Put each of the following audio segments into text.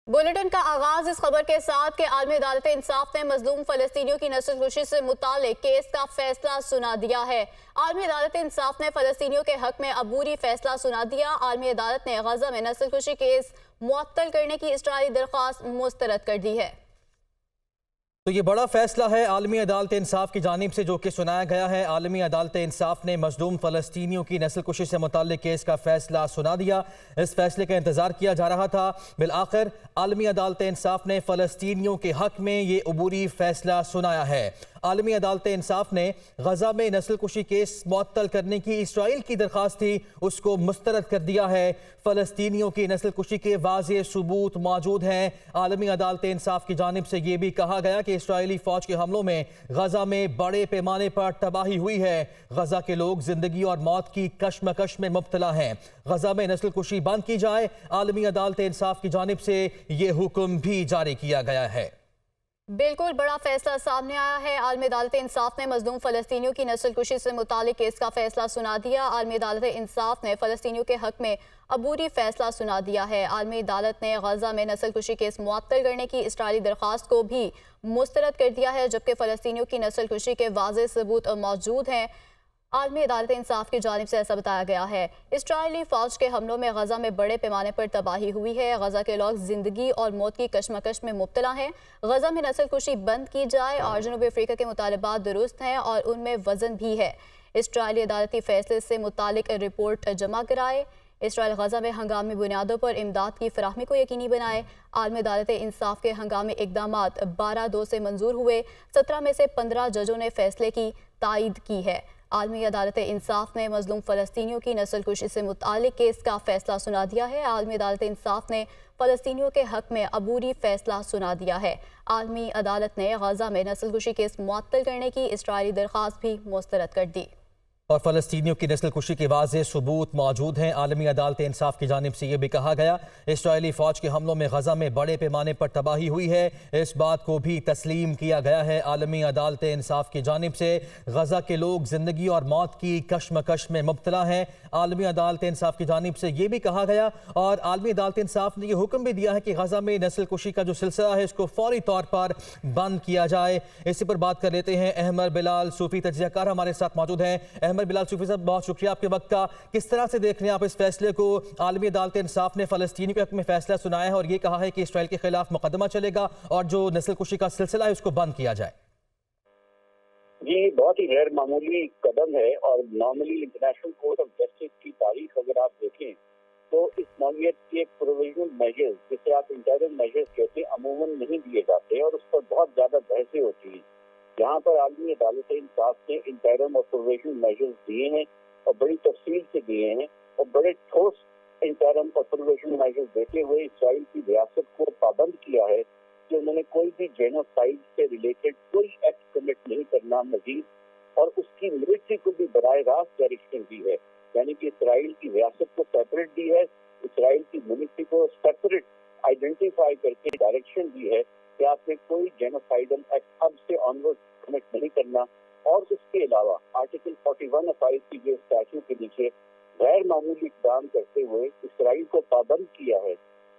Bulletin का आगाज इस खबर के साथ कि आलमी अदालत इंसाफ ने मजलूम फलस्तीनियों की नस्ल कुशी से मुतालिक केस का फैसला सुना दिया है। आलमी अदालत इंसाफ ने फलस्तीनियों के हक में अबूरी फैसला सुना दिया। आलमी अदालत ने गजा में नस्ल कुशी केस मुअत्तल करने की इसराइली दरख्वास्त मुस्तरद कर दी है। तो ये बड़ा फैसला है आलमी अदालत इंसाफ की जानिब से जो कि सुनाया गया है। आलमी अदालत इंसाफ ने मजलूम फ़लस्तीनियों की नस्ल कुशी से मुताल्लिक केस का फैसला सुना दिया। इस फैसले का इंतज़ार किया जा रहा था। बिलआखिर आलमी अदालत इंसाफ ने फ़लस्तीनियों के हक में ये अबूरी फैसला सुनाया है। आलमी अदालत इंसाफ ने गजा में नस्ल कुशी केस मुअत्तल करने की इसराइल की दरख्वास्त थी, उसको मुस्तरद कर दिया है। फ़लस्तीनियों की नस्ल कुशी के वाज़ेह सबूत मौजूद हैं। आलमी अदालत इंसाफ की जानिब से ये भी कहा गया कि इसराइली फ़ौज के हमलों में गजा में बड़े पैमाने पर तबाही हुई है। गजा के लोग जिंदगी और मौत की कशमकश में मुब्तला हैं। गजा में नस्ल कुशी बंद की जाए, आलमी अदालत इंसाफ की जानिब से ये हुक्म भी जारी किया गया है। बिल्कुल बड़ा फैसला सामने आया है। आलमी अदालत इंसाफ ने मजलूम फलस्तीनियों की नस्ल कुशी से मुतालिक केस का फैसला सुना दिया। आलमी अदालत इंसाफ ने फलस्तीनियों के हक में अबूरी फैसला सुना दिया है। आलमी अदालत ने गजा में नस्ल कुशी केस मुअत्तल करने की इसराइली दरख्वास्त को भी मुस्तरद कर दिया है, जबकि फलस्तीनियों की नस्ल कुशी के वाज़ेह सबूत मौजूद हैं। आलमी अदालत इंसाफ की जानिब से ऐसा बताया गया है। इसराइली फ़ौज के हमलों में गजा में बड़े पैमाने पर तबाही हुई है। गजा के लोग जिंदगी और मौत की कशमकश में मुब्तला हैं। गजा में नस्ल कुशी बंद की जाए और जनूबी अफ्रीका के मुतालबात दुरुस्त हैं और उनमें वजन भी है। इसराइली अदालती फैसले से मुतालिक रिपोर्ट जमा कराए। इसराइल गजा में हंगामी बुनियादों पर इमदाद की फराहमी को यकीनी बनाए। आलमी अदालत इंसाफ के हंगामी इकदामात 12/2 से मंजूर हुए। 17 में से 15 जजों ने फैसले की तायीद की है। आलमी अदालत इंसाफ ने मजलूम फ़लस्तीनियों की नस्ल कुशी से मुतालिक केस का फैसला सुना दिया है। आलमी अदालत इंसाफ ने फ़लस्तीनियों के हक में अबूरी फैसला सुना दिया है। आलमी अदालत ने गजा में नस्ल कुशी केस मुअत्तल करने की इसराइली दरख्वास्त भी मुस्तरद कर दी और फ़लस्तीनियों की नस्ल कुशी के वाज़ेह सबूत मौजूद हैं। आलमी अदालत इंसाफ की जानिब से ये भी कहा गया, इसराइली फ़ौज के हमलों में गजा में बड़े पैमाने पर तबाही हुई है। इस बात को भी तस्लीम किया गया है। आलमी अदालत इंसाफ की जानिब से गजा के लोग ज़िंदगी और मौत की कशमकश में मुब्तला हैं। आलमी अदालत इंसाफ की जानिब से ये भी कहा गया और आलमी अदालत इंसाफ ने यह हुक्म भी दिया है कि गजा में नस्ल कुशी का जो सिलसिला है इसको फौरी तौर पर बंद किया जाए। इसी पर बात कर लेते हैं। अहमद बिलाल सूफी तज्ज़ियाकार हमारे साथ मौजूद हैं। अहमद बिलाल सूफी साहब, बहुत शुक्रिया आपके वक्त का। किस तरह से देख रहे हैं आप इस फैसले को? आलमी अदालत इंसाफ ने फ़लस्तीनी के हक में फैसला सुनाया है और ये कहा है कि इसराइल के खिलाफ मुकदमा चलेगा और जो नस्ल कुशी का सिलसिला है उसको बंद किया जाए। जी, बहुत ही गैर मामूली कदम है और normally international court of justice की तारीख अगर आप देखें तो इस नौइयत के प्रोविजनल मेजर्स, जिसे आप इंटरिम मेजर्स कहते हैं, अमूमन नहीं दिए जाते और उस पर बहुत ज्यादा बहसें होती हैं। यहाँ पर आलमी अदालत इंसाफ ने इंटरिम और प्रोविजनल मेजर्स दिए हैं और बड़ी तफसील से दिए हैं और बड़े ठोस इंटरिम और प्रोविजनल मेजर्स देते हुए इसराइल की रियासत को पाबंद किया है कि उन्होंने कोई भी जेनोसाइड से रिलेटेड कोई एक्ट कमिट नहीं करना मजीद, और उसकी मिलिट्री को भी बराह रास्त डायरेक्शन दी है, यानी कि इसराइल की रियासत को सेपरेट दी है, इसराइल की मिलिट्री को सेपरेट आइडेंटिफाई करके डायरेक्शन दी है कि आपने कोई जेनोसाइडल एक्ट अब से ऑनवर्ड कमिट नहीं करना। और उसके अलावा आर्टिकल 41 ऑफ आईसीजे के स्टैट्यूट के नीचे गैर मामूली इक़दाम करते हुए इसराइल को पाबंद किया है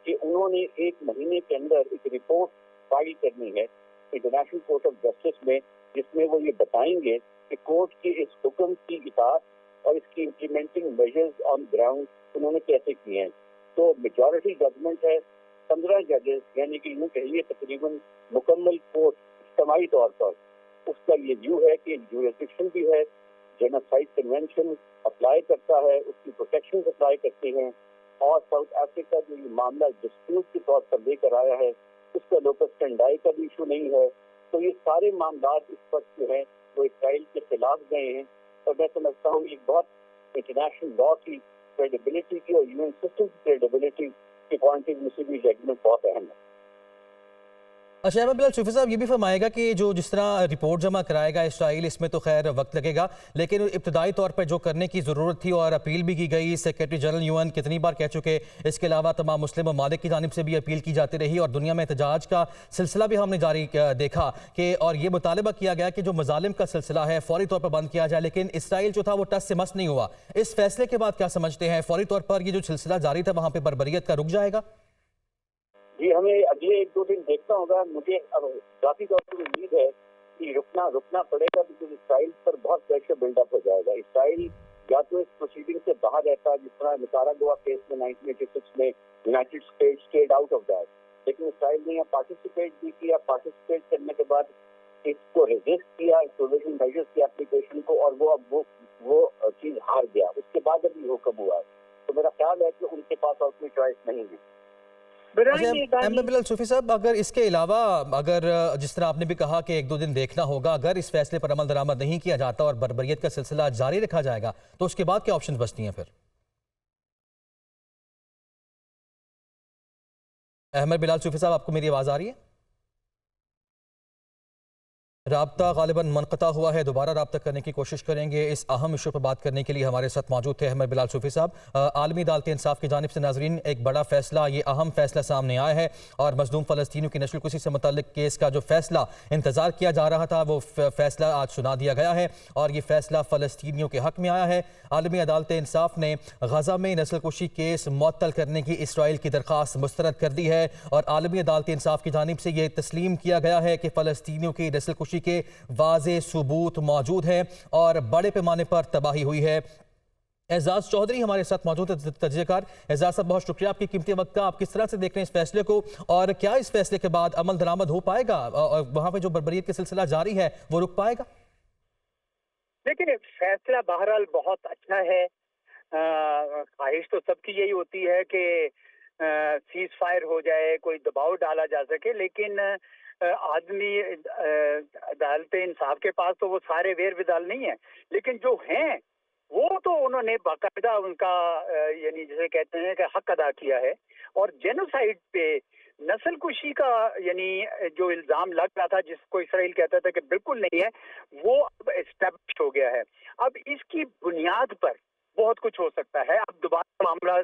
कि उन्होंने 1 महीने के अंदर एक रिपोर्ट फाइल करनी है इंटरनेशनल कोर्ट ऑफ जस्टिस में, जिसमें वो ये बताएंगे कि कोर्ट के इस हुक्म की इताअत और इसकी इम्प्लीमेंटिंग मेजर्स ऑन ग्राउंड उन्होंने कैसे किए हैं। तो मेजॉरिटी जजमेंट है 15 जजेस, यानी कि यूँ कहिए तकरीबन मुकम्मल कोर्ट इज्तिमाई तौर पर उसका ये व्यू है कि ज्यूरिसडिक्शन भी है, जेनोसाइड कन्वेंशन अप्लाई करता है, उसकी प्रोटेक्शन अप्लाई करते हैं और साउथ अफ्रीका जो ये मामला डिस्प्यूट के तौर पर लेकर आया है उसका लोकस स्टैंडाई का भी इशू नहीं है। तो ये सारे मामला इस वक्त जो है वो इसराइल के खिलाफ गए हैं और मैं समझता हूँ एक बहुत इंटरनेशनल लॉ की क्रेडिबिलिटी की और यूएन सिस्टम की क्रेडिबिलिटी के पॉइंट ऑफ व्यू से भी जजमेंट बहुत अहम है। अच्छा, अहमद बिलाल सूफी साहब, ये भी फरमाएगा कि जो जिस तरह रिपोर्ट जमा कराएगा इसराइल, इसमें तो खैर वक्त लगेगा, लेकिन इब्तदाई तौर पर जो करने की ज़रूरत थी और अपील भी की गई, सेक्रेटरी जनरल यूएन कितनी बार कह चुके, इसके अलावा तमाम मुस्लिम ममालिक की जानिब से भी अपील की जाती रही और दुनिया में एहतजाज का सिलसिला भी हमने जारी देखा कि और ये मुतालबा किया गया कि जो मजालिम का सिलसिला है फौरी तौर पर बंद किया जाए, लेकिन इसराइल जो था वो टस से मस नहीं हुआ। इस फैसले के बाद क्या समझते हैं, फौरी तौर पर ये जो सिलसिला जारी था वहाँ पर बर्बरियत का रुक जाएगा? جی ہمیں اگلے 1-2 دن دیکھنا ہوگا. مجھے اب ذاتی طور پر امید ہے کہ رکنا پڑے گا، کیونکہ اسرائیل پر بہت پریشر بلڈ اپ ہو جائے گا. اسرائیل یا تو اس پروسیڈنگ سے باہر رہتا ہے، جس طرح نکاراگوا کیس میں 1986 میں united states stayed out of that, لیکن اسرائیل نے یہاں پارٹیسپیٹ بھی کیا. پارٹیسپیٹ کرنے کے بعد اس کو ریزسٹ کیا، پروویژن میجرز کی اپلیکیشن کو، اور وہ چیز ہار گیا. اس کے بعد ابھی حکم ہوا ہے. تو میرا خیال ہے کہ ان کے پاس اور کوئی چوائس نہیں ہے. اچھا احمد بلال صوفی صاحب، اگر اس کے علاوہ جس طرح آپ نے بھی کہا کہ 1-2 دن دیکھنا ہوگا، اگر اس فیصلے پر عمل درآمد نہیں کیا جاتا اور بربریت کا سلسلہ جاری رکھا جائے گا تو اس کے بعد کیا آپشنز بچتی ہیں پھر؟ احمد بلال صوفی صاحب، آپ کو میری آواز آ رہی ہے؟ رابطہ غالباً منقطع ہوا ہے، دوبارہ رابطہ کرنے کی کوشش کریں گے. اس اہم ایشو پر بات کرنے کے لیے ہمارے ساتھ موجود تھے احمد بلال صوفی صاحب. عالمی عدالت انصاف کی جانب سے ناظرین ایک بڑا فیصلہ، یہ اہم فیصلہ سامنے آیا ہے، اور مظلوم فلسطینیوں کی نسل کشی سے متعلق کیس کا جو فیصلہ انتظار کیا جا رہا تھا وہ فیصلہ آج سنا دیا گیا ہے، اور یہ فیصلہ فلسطینیوں کے حق میں آیا ہے. عالمی عدالت انصاف نے غزہ میں نسل کشی کیس معطل کرنے کی اسرائیل کی درخواست مسترد کر دی ہے، اور عالمی عدالت انصاف کی جانب سے یہ تسلیم کیا گیا ہے کہ فلسطینیوں کی نسل کشی کے واضح ثبوت موجود ہے اور بڑے پیمانے پر تباہی ہوئی ہے. اعزاز چودھری ہمارے ساتھ موجود ہے، تجزیہ کار. اعزاز صاحب، بہت شکریہ آپ کی قیمتی وقت کا. آپ کس طرح سے دیکھ رہے ہیں اس فیصلے کو، اور کیا اس فیصلے کے بعد عمل درآمد ہو پائے گا اور وہاں پہ جو بربریت کا سلسلہ جاری ہے وہ رک پائے گا؟ لیکن فیصلہ بہرحال بہت اچھا ہے. خواہش تو سب کی یہی ہوتی ہے کہ سیز فائر ہو جائے، کوئی دباؤ ڈالا جا سکے، لیکن آدمی عدالت انصاف کے پاس تو وہ سارے ویر ودال نہیں ہیں، لیکن جو ہیں وہ تو انہوں نے باقاعدہ ان کا یعنی جسے کہتے ہیں کہ حق ادا کیا ہے. اور جینوسائیڈ پہ، نسل کشی کا یعنی جو الزام لگ رہا تھا، جس کو اسرائیل کہتا تھا کہ بالکل نہیں ہے، وہ اب اسٹیبلش ہو گیا ہے. اب اس کی بنیاد پر بہت کچھ ہو سکتا ہے. اب دوبارہ معاملہ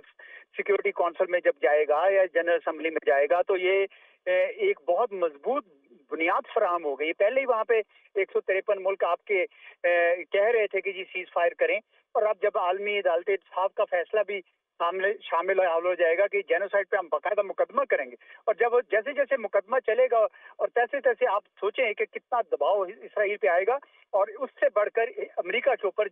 سیکیورٹی کونسل میں جب جائے گا یا جنرل اسمبلی میں جائے گا تو یہ ایک بہت مضبوط بنیاد فراہم ہو گئی. پہلے ہی وہاں پہ 153 ملک آپ کے کہہ رہے تھے کہ جی سیز فائر کریں، اور اب جب عالمی عدالت انصاف کا فیصلہ بھی شامل ہو جائے گا کہ جینوسائیڈ پہ ہم باقاعدہ مقدمہ کریں گے، اور جب جیسے جیسے مقدمہ چلے گا اور تیسے تیسے آپ سوچیں کہ کتنا دباؤ اسرائیل پہ آئے گا، اور اس سے بڑھ کر امریکہ کے اوپر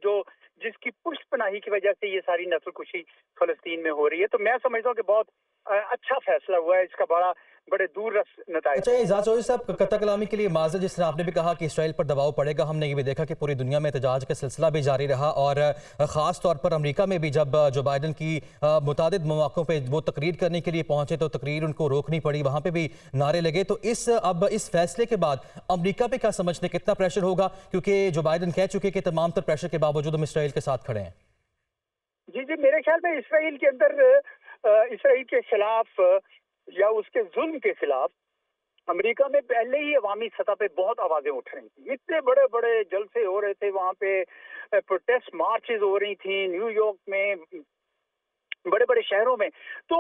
جس کی پشت پناہی کی وجہ سے یہ ساری نسل کشی فلسطین میں ہو رہی ہے. تو میں سمجھتا ہوں کہ بہت اچھا فیصلہ ہوا ہے. اس کا بڑے دور رس نتائج. اچھا اعزاز چودھری صاحب، قطع کلامی کے لیے معذرت. جس طرح آپ نے بھی کہا کہ اسرائیل پر دباؤ پڑے گا، ہم نے یہ بھی دیکھا کہ پوری دنیا میں احتجاج کا سلسلہ بھی جاری رہا، اور خاص طور پر امریکہ میں بھی جب جو بائیڈن کی متعدد مواقعوں پہ وہ تقریر کرنے کے لیے پہنچے تو تقریر ان کو روکنی پڑی، وہاں پہ بھی نعرے لگے. تو اب اس فیصلے کے بعد امریکہ پہ کیا سمجھنے کتنا پریشر ہوگا، کیونکہ جو بائیڈن کہہ چکے کہ تمام تر پریشر کے باوجود ہم اسرائیل کے ساتھ کھڑے ہیں؟ جی میرے خیال میں اسرائیل کے اندر اسرائیل کے خلاف یا اس کے ظلم کے خلاف امریکہ میں پہلے ہی عوامی سطح پہ بہت آوازیں اٹھ رہی تھیں. اتنے بڑے بڑے جلسے ہو رہے تھے وہاں پہ، پروٹیسٹ مارچز ہو رہی تھیں نیو یارک میں، بڑے بڑے شہروں میں. تو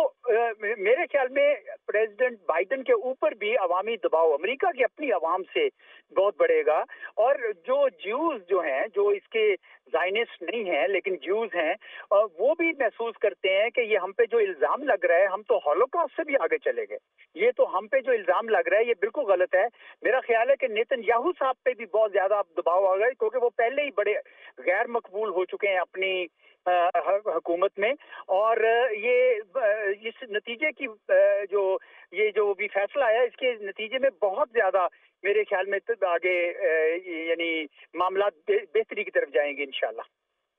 میرے خیال میں پریزیڈنٹ بائیڈن کے اوپر بھی عوامی دباؤ امریکہ کی اپنی عوام سے بہت بڑھے گا. اور جو جیوز جو ہیں، جو اس کے زائنسٹ نہیں ہیں لیکن جیوز ہیں، وہ بھی محسوس کرتے ہیں کہ یہ ہم پہ جو الزام لگ رہا ہے، ہم تو ہولوکاسٹ سے بھی آگے چلے گئے. یہ تو ہم پہ جو الزام لگ رہا ہے یہ بالکل غلط ہے. میرا خیال ہے کہ نیتن یاہو صاحب پہ بھی بہت زیادہ دباؤ آ گئے، کیونکہ وہ پہلے ہی بڑے غیر مقبول ہو چکے ہیں اپنی حکومت میں. اور یہ اس نتیجے کی جو بھی فیصلہ آیا، اس کے نتیجے میں بہت زیادہ میرے خیال میں آگے یعنی معاملات بہتری کی طرف جائیں گے انشاءاللہ.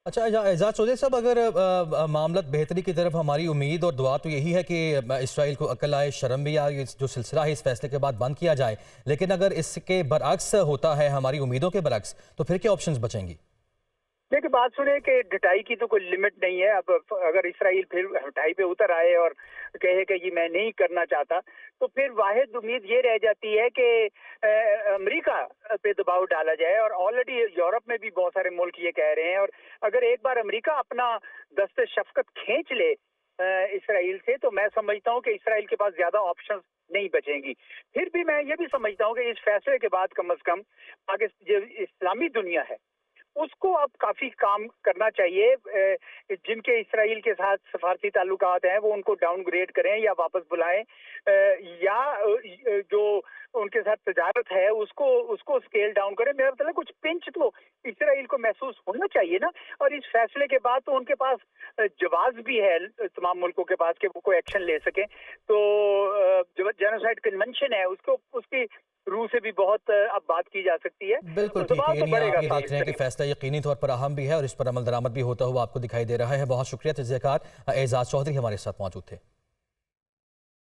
اچھا اعزاز چودھری صاحب، اگر معاملات بہتری کی طرف، ہماری امید اور دعا تو یہی ہے کہ اسرائیل کو عقل آئے، شرم بھی آئے، جو سلسلہ ہے اس فیصلے کے بعد بند کیا جائے. لیکن اگر اس کے برعکس ہوتا ہے، ہماری امیدوں کے برعکس، تو پھر کیا آپشنز بچیں گی؟ دیکھیں، بات سنیں کہ ڈٹائی کی تو کوئی لمٹ نہیں ہے. اب اگر اسرائیل پھر ہٹائی پہ اتر آئے اور کہے کہ یہ میں نہیں کرنا چاہتا، تو پھر واحد امید یہ رہ جاتی ہے کہ امریکہ پہ دباؤ ڈالا جائے. اور آلریڈی یورپ میں بھی بہت سارے ملک یہ کہہ رہے ہیں. اور اگر ایک بار امریکہ اپنا دست شفقت کھینچ لے اسرائیل سے، تو میں سمجھتا ہوں کہ اسرائیل کے پاس زیادہ آپشنز نہیں بچیں گی. پھر بھی میں یہ بھی سمجھتا ہوں کہ اس فیصلے کے بعد کم از کم پاکستان جو اسلامی دنیا ہے اس کو اب کافی کام کرنا چاہیے. جن کے اسرائیل کے ساتھ سفارتی تعلقات ہیں وہ ان کو ڈاؤن گریڈ کریں یا واپس بلائیں، उनके साथ तजारत है उसको स्केल डाउन करें। मेरा मतलब कुछ पिंच तो इसराइल को महसूस होना चाहिए ना। और इस फैसले के बाद तो उनके पास जवाब भी है तमाम मुल्कों के पास कि वो कोई एक्शन ले सके। तो जो जेनोसाइड कन्वेंशन है उसकी रूह से भी बहुत अब बात की जा सकती है। बिल्कुल तो ठीक है, दबाव तो यानी आप बढ़ेगा ये देख रहे हैं कि फैसला यकीनी तौर पर अहम भी है और इस पर अमल दरामद भी होता हुआ आपको दिखाई दे रहा है। बहुत शुक्रिया, तजज़ियाकार एजाज चौधरी हमारे साथ मौजूद थे।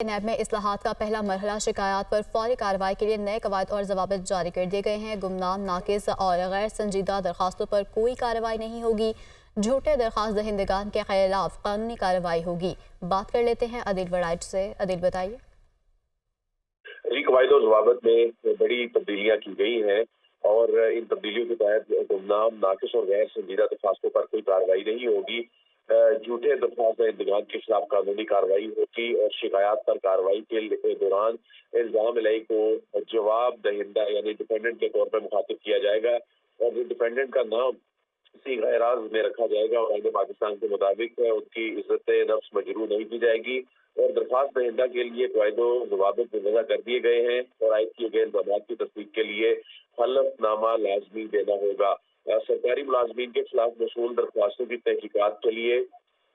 नैब में इस्लाहात का पहला मरहला शिकायत पर फौरी कार्रवाई के लिए नए कवायद और जवाबित जारी कर दिए गए हैं। गुमनाम, नाकिस और गैर संजीदा दरखास्तों पर कोई कार्रवाई नहीं होगी। झूठे दरखास्त दहिंदगान के खिलाफ कानूनी कार्रवाई होगी। बात कर लेते हैं अदिल वड़ाइच से। अदिल बताइए। जी, कवायद और जवाबत में बड़ी तब्दीलियां की गई हैं और इन तब्दीलियों के तहत गुमनाम, नाकिस और गैर संजीदा दरखास्तों पर कोई कार्रवाई नहीं होगी। झूठे दरखास्त इंतजाम के खिलाफ कानूनी कार्रवाई होगी और शिकायत पर कार्रवाई के दौरान इल्जाम लई को जवाब दहिंदा यानी डिपेंडेंट के तौर पर मुखातिब किया जाएगा और डिपेंडेंट का नाम सीगा एराज में रखा जाएगा और आईन पाकिस्तान के मुताबिक उनकी इज्जत नफ्स मजरू नहीं की जाएगी और दरखास्त दहिंदा के लिए कवायदो जवाबित वज़ा कर दिए गए हैं और आयद किए गए इल्जामात की तस्दीक के लिए हलफनामा लाजमी देना होगा। सरकारी मुलाजमीन के खिलाफ मसूल दरख्वास्तों की तहकीकात के लिए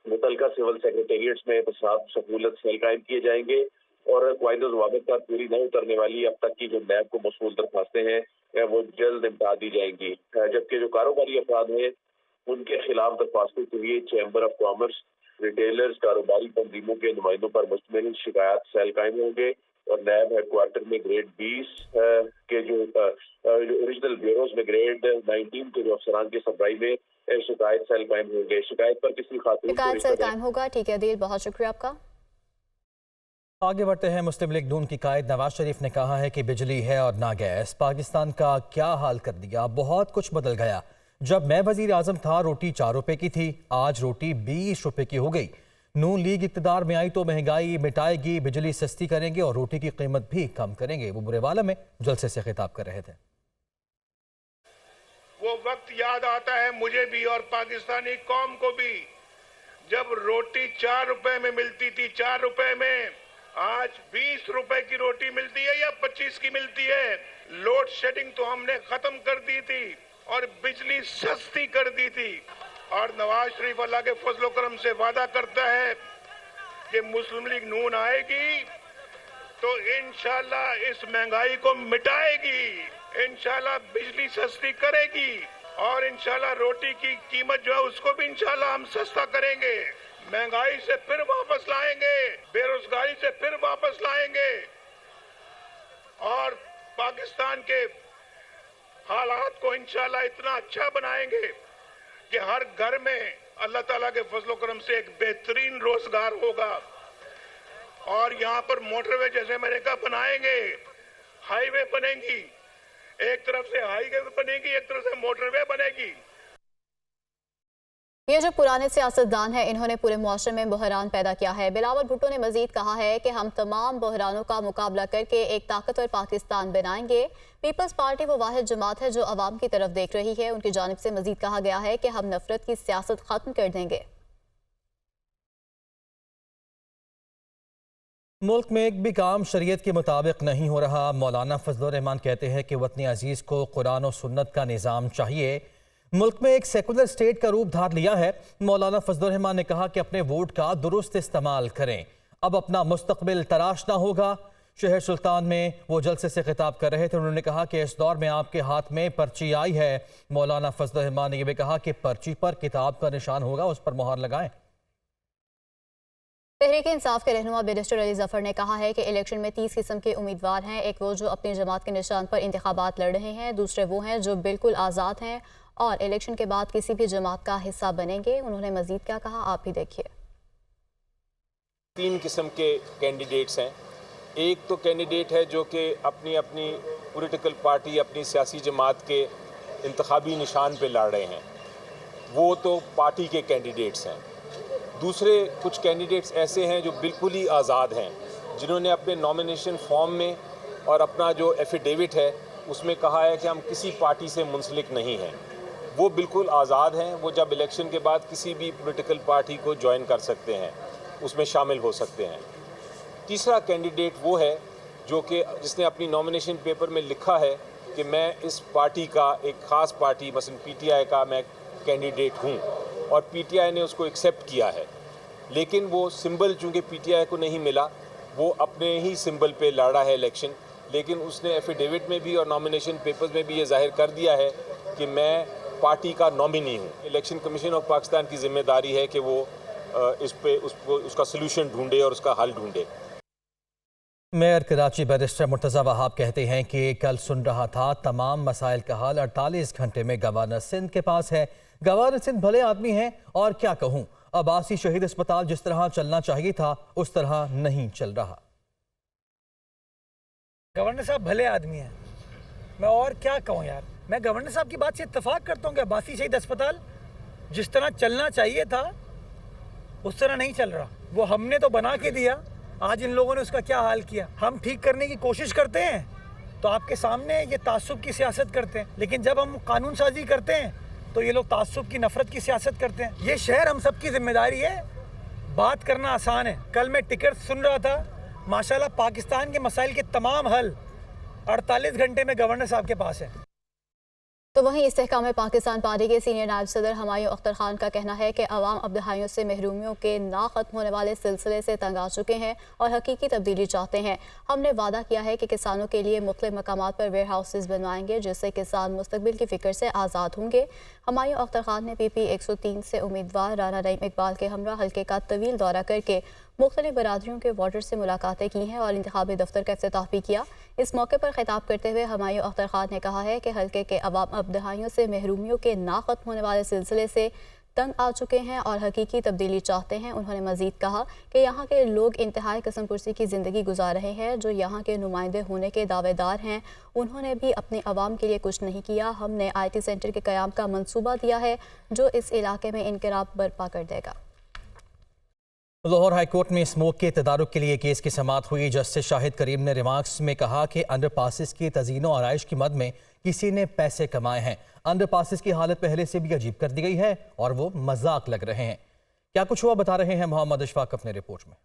मुतलका सिविल सेक्रेटेरिएट्स में एहतसाब सहूलत सेल कायम किए जाएंगे और कवायद जवाबित पर पूरी न उतरने वाली अब तक की जो नैब को मसूल दरख्वास्तें हैं वो जल्द निपटा दी जाएंगी। जबकि जो कारोबारी अफराद हैं उनके खिलाफ दरख्वास्तों के लिए चैम्बर ऑफ कॉमर्स, रिटेलर्स, कारोबारी तंजीमों के नुमाइंदों पर मुश्तमिल शिकायत सेल कायम होंगे और नैब हेडक्वार्टर में ग्रेड 20 के जो ओरिजिनल ब्यूरोज में ग्रेड 19 के जो अफसरान की सरबराही में शिकायत सेल कायम होंगे। शिकायत पर किसी खातून शिकायत सेल कायम होगा। ठीक है अदिल, बहुत शुक्रिया आपका। आगे बढ़ते हैं। मुस्लिम लीग नून की कायद नवाज शरीफ ने कहा है कि बिजली है और ना गैस। पाकिस्तान का क्या हाल कर दिया, बहुत कुछ बदल गया। जब मैं वजीर आजम था रोटी 4 रुपए की थी, आज रोटी 20 रुपए की हो गई। नून लीग इक़्तिदार में आई तो महंगाई मिटाएगी, बिजली सस्ती करेंगे और रोटी की कीमत भी कम करेंगे। वो बुरेवाला में जलसे से खिताब कर रहे थे। वो वक्त याद आता है मुझे भी और पाकिस्तानी कौम को भी जब रोटी 4 रुपए में मिलती थी। 4 रुपए में आज 20 रुपए की रोटी मिलती है या 25 की मिलती है। लोड शेडिंग तो हमने खत्म कर दी थी और बिजली सस्ती कर दी थी और नवाज शरीफ अल्लाह के फजलो करम से वादा करता है कि मुस्लिम लीग नून आएगी तो इंशाल्लाह इस महंगाई को मिटाएगी, इंशाल्लाह बिजली सस्ती करेगी और इंशाल्लाह रोटी की कीमत जो है उसको भी इंशाल्लाह हम सस्ता करेंगे। महंगाई से फिर वापस लाएंगे, बेरोजगारी से फिर वापस लाएंगे और पाकिस्तान के हालात को इंशाल्लाह इतना अच्छा बनाएंगे कि हर घर में अल्लाह ताला के फजलो करम से एक बेहतरीन रोजगार होगा और यहाँ पर मोटरवे जैसे मैंने कहा बनाएंगे, हाईवे बनेगी, एक तरफ से हाईवे बनेगी, एक तरफ से मोटरवे बनेगी। ये जो पुराने सियासतदान हैं इन्होंने पूरे मुआशरे में बहरान पैदा किया है। बिलावल भुट्टो ने मजीद कहा है कि हम तमाम बहरानों का मुकाबला करके एक ताकतवर पाकिस्तान बनाएंगे। पीपल्स पार्टी वो वाहिद जमात है जो अवाम की तरफ देख रही है। उनकी जानिब से मजीद कहा गया है कि हम नफरत की सियासत खत्म कर देंगे। मुल्क में एक भी काम शरीयत के मुताबिक नहीं हो रहा। मौलाना फजलुर रहमान कहते हैं कि वतन अजीज को कुरान और सुन्नत का निज़ाम चाहिए। मुल्क में एक सेकुलर स्टेट का रूप धार लिया है। मौलाना फजलुर रहमान ने कहा कि अपने वोट का दुरुस्त इस्तेमाल करें, अब अपना मुस्तकबिल तराशना होगा। शहर सुल्तान में वो जलसे से खिताब कर रहे थे। उन्होंने कहा कि इस दौर में आपके हाथ में पर्ची आई है। मौलाना फजलुर रहमान ने यह भी कहा कि पर्ची पर किताब का निशान होगा, उस पर मोहर लगाएं। तहरीक इंसाफ के रहनुमा बैरिस्टर अली जफर ने कहा है कि इलेक्शन में 30 किस्म के उम्मीदवार हैं। एक वो जो अपनी जमात के निशान पर इंतखाबात लड़ रहे हैं, दूसरे वो हैं जो बिल्कुल आज़ाद हैं और इलेक्शन के बाद किसी भी जमात का हिस्सा बनेंगे। उन्होंने मजीद क्या कहा, आप भी देखिए। 3 किस्म के कैंडिडेट्स हैं। एक तो कैंडिडेट है जो कि अपनी अपनी पॉलिटिकल पार्टी, अपनी सियासी जमात के इंतखाबी निशान पे लड़ रहे हैं, वो तो पार्टी के कैंडिडेट्स हैं। दूसरे कुछ कैंडिडेट्स ऐसे हैं जो बिल्कुल ही आज़ाद हैं, जिन्होंने अपने नॉमिनेशन फॉर्म में और अपना जो एफिडेविट है उसमें कहा है कि हम किसी पार्टी से मुंसलिक नहीं हैं। वो बिल्कुल आज़ाद हैं। वो जब इलेक्शन के बाद किसी भी पॉलिटिकल पार्टी को ज्वाइन कर सकते हैं, उसमें शामिल हो सकते हैं। तीसरा कैंडिडेट वो है जो कि जिसने अपनी नॉमिनेशन पेपर में लिखा है कि मैं इस पार्टी का एक ख़ास पार्टी मसलन पीटीआई का मैं कैंडिडेट हूँ और पीटीआई ने उसको एक्सेप्ट किया है, लेकिन वो सिंबल चूँकि पीटीआई को नहीं मिला, वो अपने ही सिंबल पे लड़ा है इलेक्शन, लेकिन उसने एफिडेविट में भी और नॉमिनेशन पेपर्स में भी ये जाहिर कर दिया है कि मैं पार्टी का नॉमिनी हूँ। इलेक्शन कमीशन ऑफ पाकिस्तान की जिम्मेदारी है कि वो इस पे उसका सलूशन ढूंढे और उसका हल ढूंढे। मेयर कराची बैरिस्टर मुर्तज़ा वहाब कहते हैं कि कल सुन रहा था तमाम मसाइल का हल 48 घंटे में गवर्नर सिंध के पास है। गवर्नर सिंध भले आदमी हैं और क्या कहूँ, अब्बासी शहीद अस्पताल जिस तरह चलना चाहिए था उस तरह नहीं चल रहा। गवर्नर साहब भले आदमी हैं, मैं और क्या कहूँ यार। मैं गवर्नर साहब की बात से इत्तेफाक करता हूँ कि अब्बासी शहीद अस्पताल जिस तरह चलना चाहिए था उस तरह नहीं चल रहा। वो हमने तो बना के दिया, आज इन लोगों ने उसका क्या हाल किया। हम ठीक करने की कोशिश करते हैं तो आपके सामने ये तासुब की सियासत करते हैं, लेकिन जब हम कानून साजी करते हैं तो ये लोग तासुब की नफरत की सियासत करते हैं। ये शहर हम सब की जिम्मेदारी है, बात करना आसान है। कल मैं टिकट सुन रहा था, माशाल्लाह पाकिस्तान के मसाइल के तमाम हल 48 घंटे में गवर्नर साहब के पास है। तो वहीं इस्तेहकाम पाकिस्तान पार्टी के सीनियर नायब सदर हमायूं अख्तर खान का कहना है कि अवाम अब दहाइयों से महरूमियों के ना ख़त्म होने वाले सिलसिले से तंग आ चुके हैं और हकीकी तब्दीली चाहते हैं। हमने वादा किया है कि किसानों के लिए मुख्तलिफ मकामात पर वेयर हाउसेज बनवाएंगे जिससे किसान मुस्तकबिल की फ़िक्र से आज़ाद होंगे। हमायूं अख्तर खान ने PP 103 से उम्मीदवार राना रहीम इकबाल के हमरा हल्के का तवील दौरा करके मुख्तलिफ बरादरियों के वोटर से मुलाकातें की हैं और इंतखाबी दफ्तर का इफ्तिताह भी किया। इस मौके पर खिताब करते हुए हमायूं अख्तर खान ने कहा है कि हल्के के अवाम अब दहाइयों से महरूमियों के ना ख़त्म होने वाले सिलसिले से तंग आ चुके हैं और हकीकी तब्दीली चाहते हैं। उन्होंने मज़ीद कहा कि यहाँ के लोग इंतहाई कसम पुरसी की ज़िंदगी गुजार रहे हैं, जो यहाँ के नुमाइंदे होने के दावेदार हैं। उन्होंने भी अपने अवाम के लिए कुछ नहीं किया। हमने IT सेंटर के क़याम का मंसूबा दिया है जो इस इलाके में इनकलाब बर्पा कर देगा। लाहौर हाई कोर्ट में स्मोक के तदारुक के लिए केस की समाअत हुई। जस्टिस शाहिद करीम ने रिमार्क्स में कहा कि अंडर पासिस की तज़ीन और आराइश की मद में किसी ने पैसे कमाए हैं। अंडर पासिस की हालत पहले से भी अजीब कर दी गई है और वो मजाक लग रहे हैं। क्या कुछ हुआ बता रहे हैं मोहम्मद अशफाक अपने रिपोर्ट में।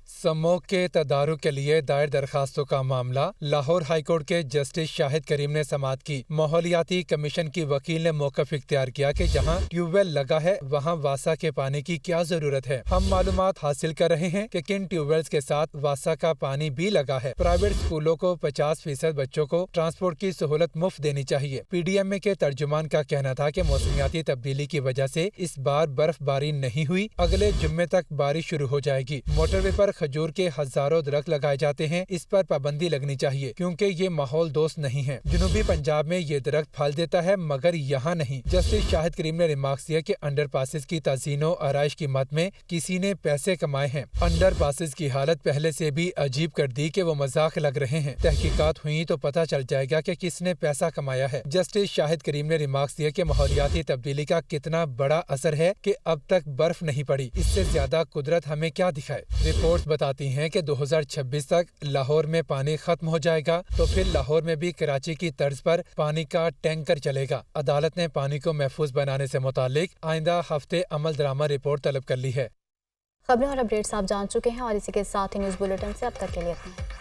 स्मोक के तदारुक के लिए दायर दरखास्तों का मामला लाहौर हाईकोर्ट के जस्टिस शाहिद करीम ने समाअत की। माहौलियाती कमीशन की वकील ने मौक़िफ़ इख्तियार किया कि जहां ट्यूबवेल लगा है वहां वासा के पानी की क्या जरूरत है। हम मालूमात हासिल कर रहे हैं कि किन ट्यूबवेल्स के साथ वासा का पानी भी लगा है। प्राइवेट स्कूलों को 50% बच्चों को ट्रांसपोर्ट की सहूलत मुफ्त देनी चाहिए। PDMA के तर्जुमान का कहना था कि मौसमियाती तब्दीली की वजह से इस बार बर्फबारी नहीं हुई, अगले जुम्मे तक बारिश शुरू हो जाएगी। मोटरवे पर खजूर के हजारों दरख्त लगाए जाते हैं, इस पर पाबंदी लगनी चाहिए क्योंकि ये माहौल दोस्त नहीं है। जनूबी पंजाब में ये दरख्त फल देता है मगर यहाँ नहीं। जस्टिस शाहिद करीम ने रिमार्क्स दिया कि अंडर पासिस की तज़ीनो आराइश की मद में किसी ने पैसे कमाए हैं। अंडर पासिस की हालत पहले से भी अजीब कर दी कि वो मजाक लग रहे हैं। तहकीकात हुई तो पता चल जाएगा कि किसने पैसा कमाया है। जस्टिस शाहिद करीम ने रिमार्क्स दिया कि माहौलियाती तब्दीली का कितना बड़ा असर है कि अब तक बर्फ नहीं पड़ी, इससे ज्यादा कुदरत हमें क्या दिखाए। रिपोर्ट बताती हैं कि 2026 तक लाहौर में पानी खत्म हो जाएगा तो फिर लाहौर में भी कराची की तर्ज पर पानी का टैंकर चलेगा। अदालत ने पानी को महफूज बनाने से मुतालिक आइंदा हफ्ते अमल दरामद रिपोर्ट तलब कर ली है। खबरें और अपडेट्स आप जान चुके हैं और इसी के साथ ही न्यूज़ बुलेटिन से अब तक के लिए इतना ही।